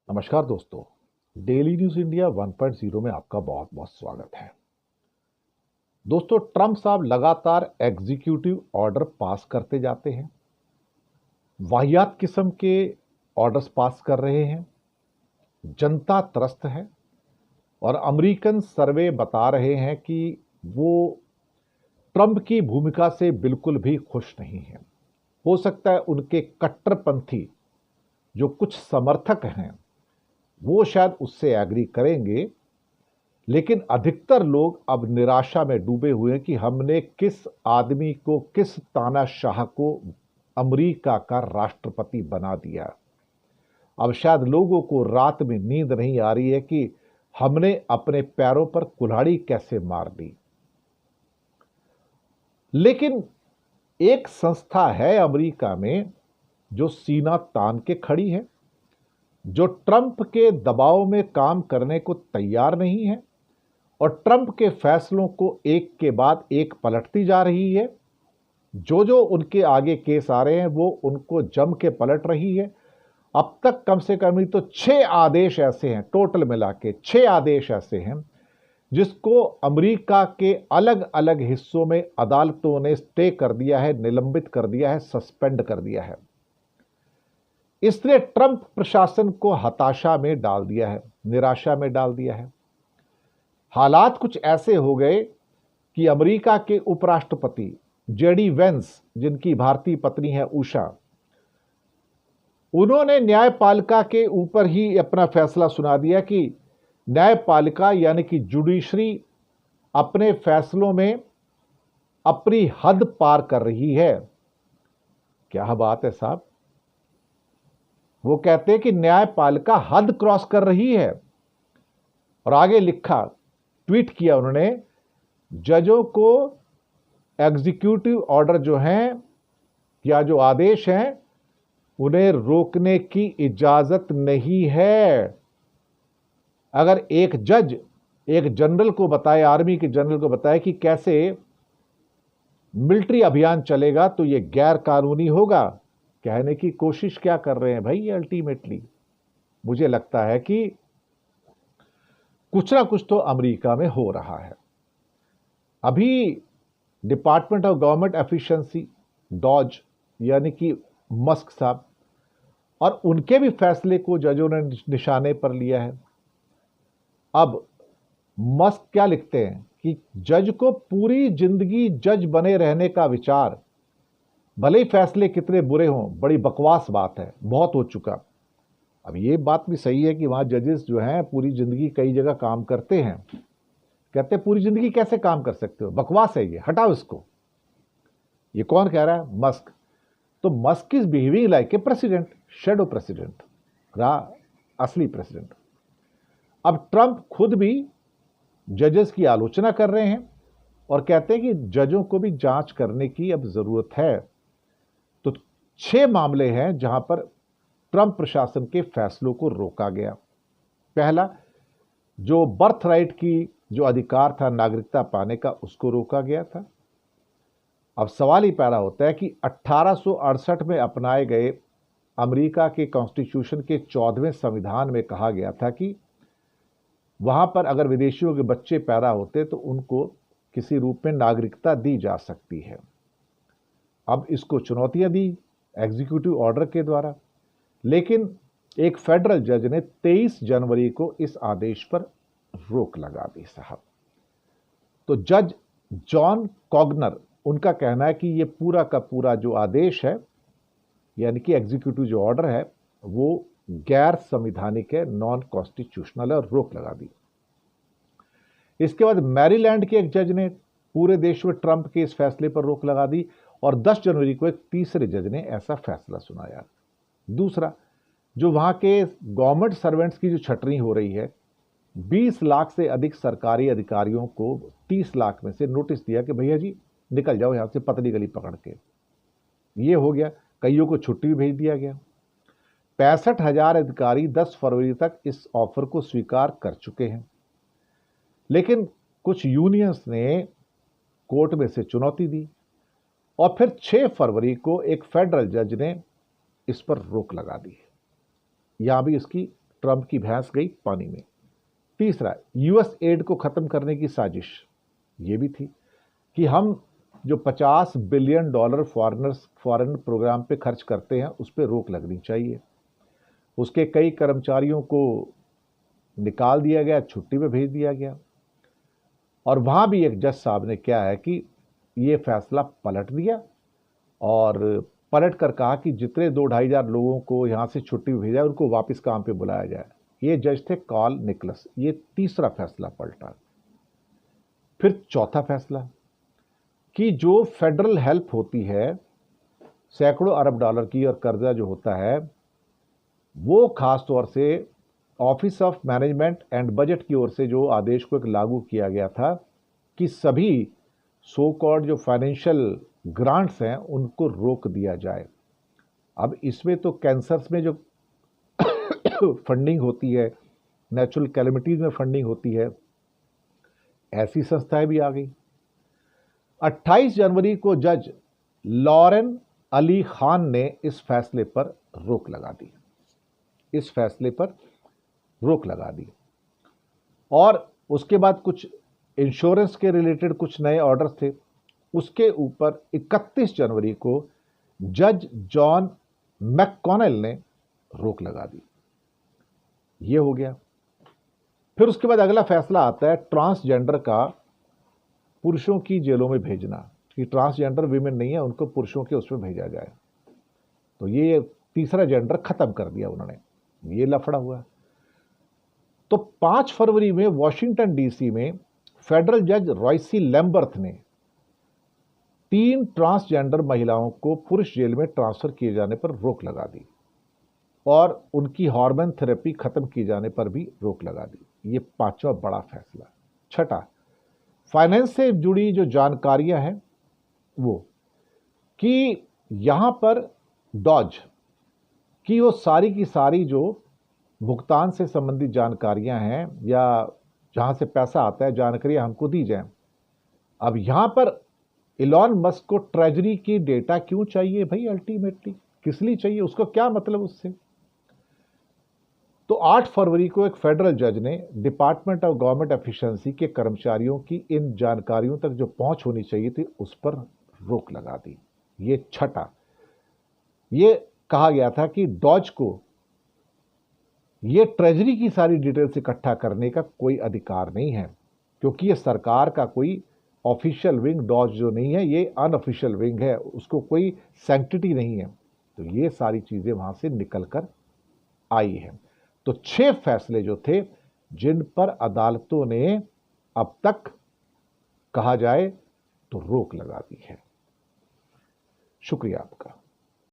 नमस्कार दोस्तों। Daily news India 1.0 में आपका बहुत बहुत स्वागत है। दोस्तों, ट्रंप साहब लगातार एग्जीक्यूटिव ऑर्डर पास करते जाते हैं, वाहियात किस्म के ऑर्डर्स पास कर रहे हैं। जनता त्रस्त है और अमेरिकन सर्वे बता रहे हैं कि वो ट्रंप की भूमिका से बिल्कुल भी खुश नहीं है। हो सकता है उनके कट्टरपंथी जो कुछ समर्थक हैं वो शायद उससे एग्री करेंगे, लेकिन अधिकतर लोग अब निराशा में डूबे हुए हैं कि हमने किस आदमी को, किस तानाशाह को अमेरिका का राष्ट्रपति बना दिया। अब शायद लोगों को रात में नींद नहीं आ रही है कि हमने अपने पैरों पर कुल्हाड़ी कैसे मार दी। लेकिन एक संस्था है अमेरिका में जो सीना तान के खड़ी है, जो ट्रंप के दबाव में काम करने को तैयार नहीं है और ट्रंप के फैसलों को एक के बाद एक पलटती जा रही है। जो जो उनके आगे केस आ रहे हैं वो उनको जम के पलट रही है। अब तक कम से कम नहीं तो 6 आदेश ऐसे हैं, टोटल मिला के 6 आदेश ऐसे हैं जिसको अमेरिका के अलग अलग हिस्सों में अदालतों ने स्टे कर दिया है, निलंबित कर दिया है, सस्पेंड कर दिया है। इसने ट्रंप प्रशासन को हताशा में डाल दिया है, निराशा में डाल दिया है। हालात कुछ ऐसे हो गए कि अमेरिका के उपराष्ट्रपति जेडी वेंस, जिनकी भारतीय पत्नी है उषा, उन्होंने न्यायपालिका के ऊपर ही अपना फैसला सुना दिया कि न्यायपालिका यानी कि जुडिशरी अपने फैसलों में अपनी हद पार कर रही है। क्या बात है साहब। वो कहते हैं कि न्यायपालिका हद क्रॉस कर रही है। और आगे लिखा, ट्वीट किया उन्होंने, जजों को एग्जीक्यूटिव ऑर्डर जो हैं या जो आदेश हैं उन्हें रोकने की इजाजत नहीं है। अगर एक जज एक जनरल को बताए, आर्मी के जनरल को बताए कि कैसे मिलिट्री अभियान चलेगा तो यह गैर कानूनी होगा, कहने की कोशिश क्या कर रहे हैं भाई। अल्टीमेटली मुझे लगता है कि कुछ ना कुछ तो अमेरिका में हो रहा है। अभी department of government efficiency, DOGE, यानी कि मस्क साहब, और उनके भी फैसले को जजों ने निशाने पर लिया है। अब मस्क क्या लिखते हैं कि जज को पूरी जिंदगी जज बने रहने का विचार, भले ही फैसले कितने बुरे हों, बड़ी बकवास बात है, बहुत हो चुका। अब ये बात भी सही है कि वहां जजेस जो हैं पूरी जिंदगी कई जगह काम करते हैं। कहते हैं पूरी जिंदगी कैसे काम कर सकते हो, बकवास है ये, हटाओ इसको। ये कौन कह रहा है? मस्क। तो Musk is behaving like a president, shadow president, असली प्रेसिडेंट। अब ट्रंप खुद भी जजेस की आलोचना कर रहे हैं और कहते हैं कि जजों को भी जांच करने की अब जरूरत है। तो 6 मामले हैं जहां पर ट्रंप प्रशासन के फैसलों को रोका गया। पहला, जो बर्थ राइट की जो अधिकार था नागरिकता पाने का, उसको रोका गया था। अब सवाल ही पैदा होता है कि 1868 में अपनाए गए अमेरिका के कॉन्स्टिट्यूशन के 14वें संविधान में कहा गया था कि वहां पर अगर विदेशियों के बच्चे पैदा होते तो उनको किसी रूप में नागरिकता दी जा सकती है। अब इसको चुनौतियां दी एग्जीक्यूटिव ऑर्डर के द्वारा, लेकिन एक फेडरल जज ने 23 जनवरी को इस आदेश पर रोक लगा दी साहब। तो जज जॉन कॉगनर, उनका कहना है कि ये पूरा का पूरा जो आदेश है यानी कि एग्जीक्यूटिव जो ऑर्डर है वो गैर संवैधानिक है, नॉन कॉन्स्टिट्यूशनल है, और रोक लगा दी। इसके बाद मैरीलैंड के एक जज ने पूरे देश में ट्रंप के इस फैसले पर रोक लगा दी और 10 जनवरी को एक तीसरे जज ने ऐसा फैसला सुनाया। दूसरा, जो वहां के गवर्नमेंट सर्वेंट्स की जो छटनी हो रही है, 20 लाख से अधिक सरकारी अधिकारियों को 30 लाख में से नोटिस दिया कि भैया जी निकल जाओ यहां से पतली गली पकड़ के। ये हो गया। कईयों को छुट्टी भी भेज दिया गया। 65,000 अधिकारी 10 फरवरी तक इस ऑफर को स्वीकार कर चुके हैं, लेकिन कुछ यूनियंस ने कोर्ट में से चुनौती दी और फिर 6 फरवरी को एक फेडरल जज ने इस पर रोक लगा दी। यहां भी इसकी ट्रंप की भैंस गई पानी में। तीसरा, यूएस एड को खत्म करने की साजिश ये भी थी कि हम जो $50 बिलियन फॉरेन प्रोग्राम पे खर्च करते हैं उस पर रोक लगनी चाहिए। उसके कई कर्मचारियों को निकाल दिया गया, छुट्टी पे भेज दिया गया। और वहाँ भी एक जज साहब ने क्या है कि ये फैसला पलट दिया और पलट कर कहा कि जितने 2-2,500 लोगों को यहाँ से छुट्टी भेजा उनको वापस काम पे बुलाया जाए। ये जज थे कार्ल निकलस। ये तीसरा फैसला पलटा। फिर चौथा फैसला कि जो फेडरल हेल्प होती है सैकड़ों अरब डॉलर की और कर्जा जो होता है वो खास तौर से office of management and budget की ओर से जो आदेश को एक लागू किया गया था कि सभी सो कॉल्ड जो फाइनेंशियल ग्रांट्स हैं उनको रोक दिया जाए। अब इसमें तो कैंसर्स में जो फंडिंग होती है, नेचुरल कैलेमिटीज में फंडिंग होती है, ऐसी संस्थाएं भी आ गई। 28 जनवरी को जज लॉरेन अली खान ने इस फैसले पर रोक लगा दी। इस फैसले पर रोक लगा दी और उसके बाद कुछ इंश्योरेंस के रिलेटेड कुछ नए ऑर्डर्स थे। उसके ऊपर 31 जनवरी को जज जॉन मैककॉनेल ने रोक लगा दी। ये हो गया। फिर उसके बाद अगला फैसला आता है ट्रांसजेंडर का पुरुषों की जेलों में भेजना, कि ट्रांसजेंडर विमेन नहीं है उनको पुरुषों के उसमें भेजा जाए। तो ये तीसरा जेंडर खत्म कर दिया उन्होंने। ये लफड़ा हुआ। तो 5 फरवरी में वॉशिंगटन डीसी में फेडरल जज रॉयसी लैम्बर्थ ने 3 ट्रांसजेंडर महिलाओं को पुरुष जेल में ट्रांसफर किए जाने पर रोक लगा दी और उनकी हार्मोन थेरेपी खत्म किए जाने पर भी रोक लगा दी। ये 5वां बड़ा फैसला। छठा, फाइनेंस से जुड़ी जो जानकारियां हैं वो कि यहां पर डॉज की वो सारी की सारी जो भुगतान से संबंधित जानकारियां हैं या जहां से पैसा आता है जानकारियां हमको दी जाएं। अब यहां पर इलॉन मस्क को ट्रेजरी की डेटा क्यों चाहिए भाई? अल्टीमेटली किस लिए चाहिए? उसको क्या मतलब उससे? तो 8 फरवरी को एक फेडरल जज ने डिपार्टमेंट ऑफ गवर्नमेंट एफिशिएंसी के कर्मचारियों की इन जानकारियों तक जो पहुंच होनी चाहिए थी उस पर रोक लगा दी। ये छठा। ये कहा गया था कि डॉज को ये ट्रेजरी की सारी डिटेल्स इकट्ठा करने का कोई अधिकार नहीं है, क्योंकि ये सरकार का कोई ऑफिशियल विंग डॉज जो नहीं है, ये अनऑफिशियल विंग है, उसको कोई सैंक्टिटी नहीं है। तो ये सारी चीजें वहां से निकल कर आई हैं। तो 6 फैसले जो थे जिन पर अदालतों ने अब तक कहा जाए तो रोक लगा दी है। शुक्रिया आपका।